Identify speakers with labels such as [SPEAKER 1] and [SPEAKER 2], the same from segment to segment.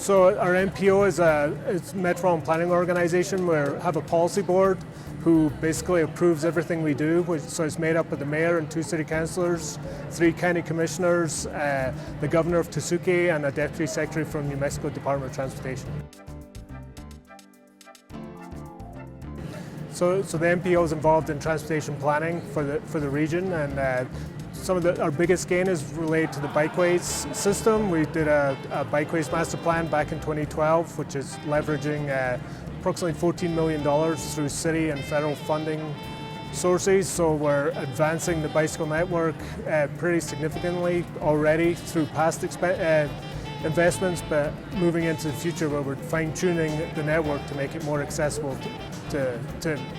[SPEAKER 1] So our MPO is a metropolitan planning organization. We have a policy board who basically approves everything we do. So it's made up of the mayor and 2 city councillors, 3 county commissioners, the governor of Tusuke, and a deputy secretary from New Mexico Department of Transportation. So the MPO is involved in transportation planning for the region, and some of our biggest gain is related to the bikeways system. We did a bikeways master plan back in 2012, which is leveraging approximately $14 million through city and federal funding sources. So we're advancing the bicycle network pretty significantly already through past investments, but moving into the future where we're fine-tuning the network to make it more accessible to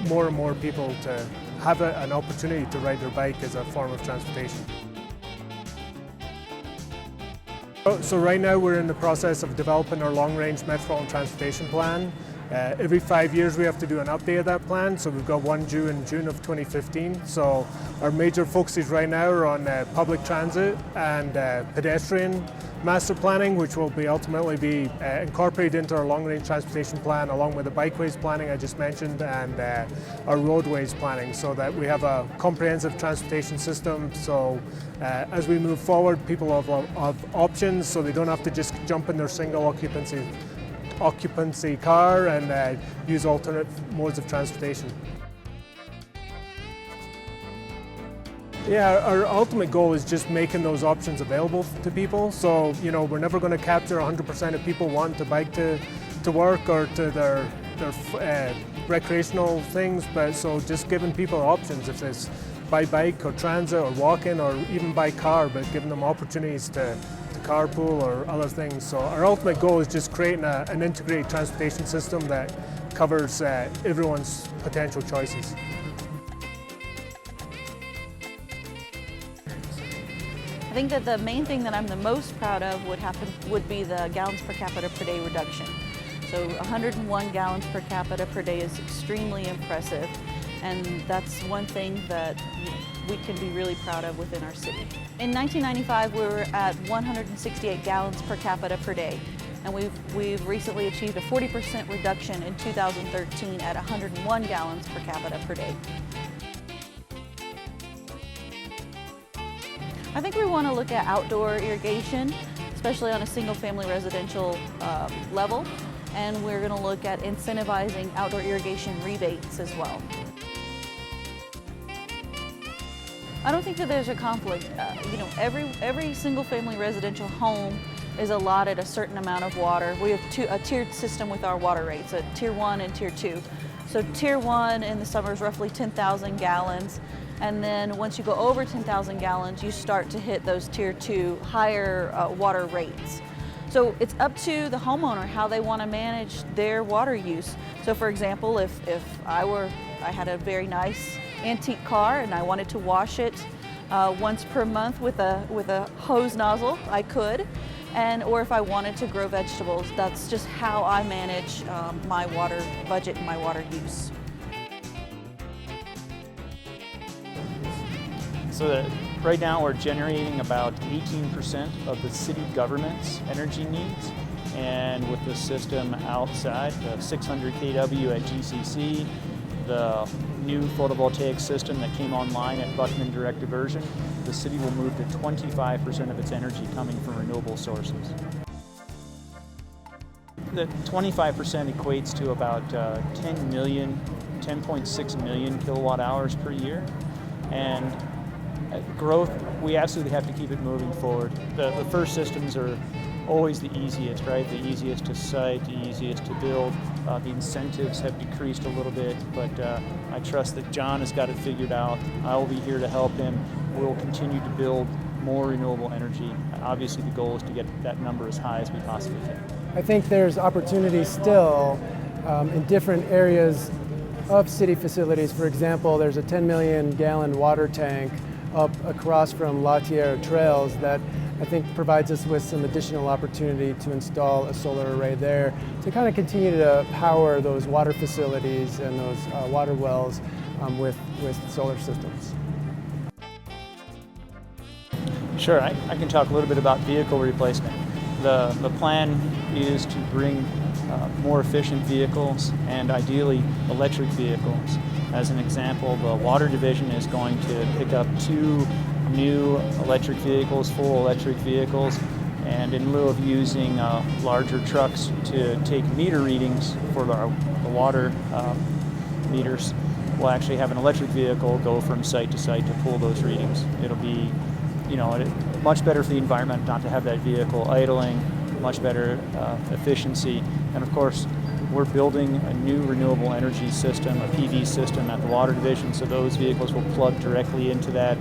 [SPEAKER 1] more and more people to have an opportunity to ride their bike as a form of transportation. So right now we're in the process of developing our long-range metropolitan transportation plan. Every 5 years we have to do an update of that plan, so we've got one due in June of 2015. So our major focuses right now are on public transit and pedestrian master planning, which will ultimately be incorporated into our long-range transportation plan along with the bikeways planning I just mentioned and our roadways planning, so that we have a comprehensive transportation system. So as we move forward, people have options, so they don't have to just jump in their single occupancy car and use alternate modes of transportation. Yeah, our ultimate goal is just making those options available to people. So, we're never going to capture 100% of people wanting to bike to work or to their recreational things, but so just giving people options, if it's by bike or transit or walking or even by car, but giving them opportunities to carpool or other things. So our ultimate goal is just creating an integrated transportation system that covers everyone's potential choices.
[SPEAKER 2] I think that the main thing that I'm the most proud of would be the gallons per capita per day reduction. So 101 gallons per capita per day is extremely impressive, and that's one thing that we can be really proud of within our city. In 1995, we were at 168 gallons per capita per day, and we've recently achieved a 40% reduction in 2013 at 101 gallons per capita per day. I think we want to look at outdoor irrigation, especially on a single-family residential level, and we're going to look at incentivizing outdoor irrigation rebates as well. I don't think that there's a conflict. Every single-family residential home is allotted a certain amount of water. We have a tiered system with our water rates, a Tier 1 and Tier 2. So Tier 1 in the summer is roughly 10,000 gallons. And then once you go over 10,000 gallons, you start to hit those Tier 2 higher water rates. So it's up to the homeowner how they want to manage their water use. So for example, if I had a very nice antique car and I wanted to wash it once per month with a hose nozzle, I could. Or if I wanted to grow vegetables, that's just how I manage my water budget and my water use.
[SPEAKER 3] So right now we're generating about 18% of the city government's energy needs, and with the system outside, the 600 kW at GCC, the new photovoltaic system that came online at Buckman Direct Diversion, the city will move to 25% of its energy coming from renewable sources. The 25% equates to about 10.6 million kilowatt hours per year, and growth, we absolutely have to keep it moving forward. The first systems are always the easiest, right? The easiest to site, the easiest to build. The incentives have decreased a little bit, but I trust that John has got it figured out. I will be here to help him. We'll continue to build more renewable energy. Obviously, the goal is to get that number as high as we possibly can.
[SPEAKER 4] I think there's opportunity still in different areas of city facilities. For example, there's a 10 million gallon water tank up across from La Tierra Trails that I think provides us with some additional opportunity to install a solar array there to kind of continue to power those water facilities and those water wells with solar systems.
[SPEAKER 3] Sure, I can talk a little bit about vehicle replacement. The plan is to bring more efficient vehicles and ideally electric vehicles. As an example, the Water Division is going to pick up 2 new electric vehicles, full electric vehicles, and in lieu of using larger trucks to take meter readings for the water meters, we'll actually have an electric vehicle go from site to pull those readings. It'll be, much better for the environment not to have that vehicle idling, much better efficiency, and of course, we're building a new renewable energy system, a PV system at the Water Division, so those vehicles will plug directly into that.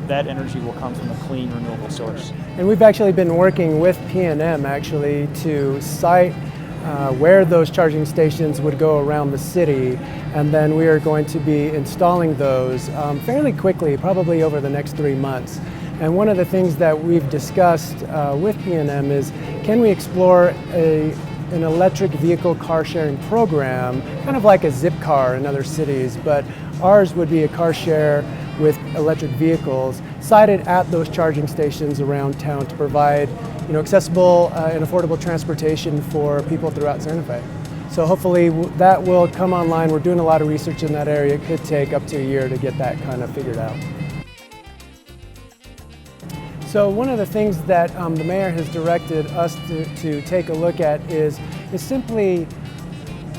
[SPEAKER 3] That energy will come from a clean, renewable source.
[SPEAKER 4] And we've actually been working with PNM actually to site where those charging stations would go around the city, and then we are going to be installing those fairly quickly, probably over the next 3 months. And one of the things that we've discussed with PNM is, can we explore an electric vehicle car sharing program, kind of like a Zipcar in other cities, but ours would be a car share with electric vehicles sited at those charging stations around town to provide accessible and affordable transportation for people throughout Santa Fe. So hopefully that will come online. We're doing a lot of research in that area. It could take up to a year to get that kind of figured out. So one of the things that the mayor has directed us to take a look at is simply,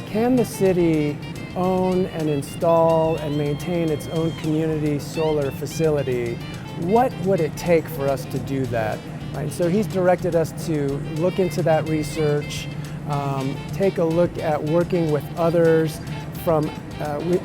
[SPEAKER 4] can the city own and install and maintain its own community solar facility? What would it take for us to do that? Right? So he's directed us to look into that research, take a look at working with others from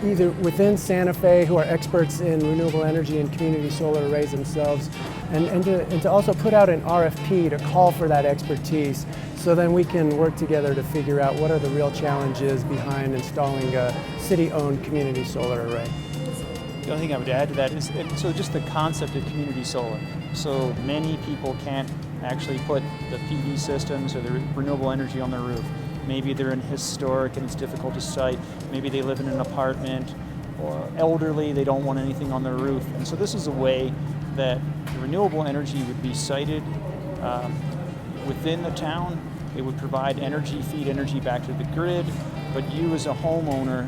[SPEAKER 4] either within Santa Fe who are experts in renewable energy and community solar arrays themselves, and to also put out an RFP to call for that expertise, so then we can work together to figure out what are the real challenges behind installing a city-owned community solar array.
[SPEAKER 3] The only thing I would add to that is, so just the concept of community solar. So many people can't actually put the PV systems or the renewable energy on their roof. Maybe they're in historic and it's difficult to site. Maybe they live in an apartment, or elderly, they don't want anything on their roof. And so this is a way that the renewable energy would be sited within the town. It would provide energy, feed energy back to the grid, but you as a homeowner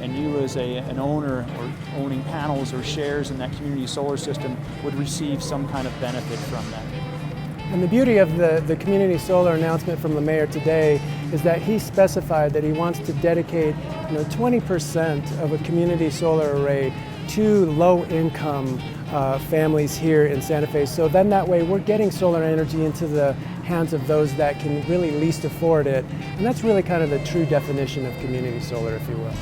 [SPEAKER 3] and you as an owner or owning panels or shares in that community solar system would receive some kind of benefit from that.
[SPEAKER 4] And the beauty of the community solar announcement from the mayor today is that he specified that he wants to dedicate 20% of a community solar array to low-income families here in Santa Fe. So then that way we're getting solar energy into the hands of those that can really least afford it. And that's really kind of the true definition of community solar, if you will.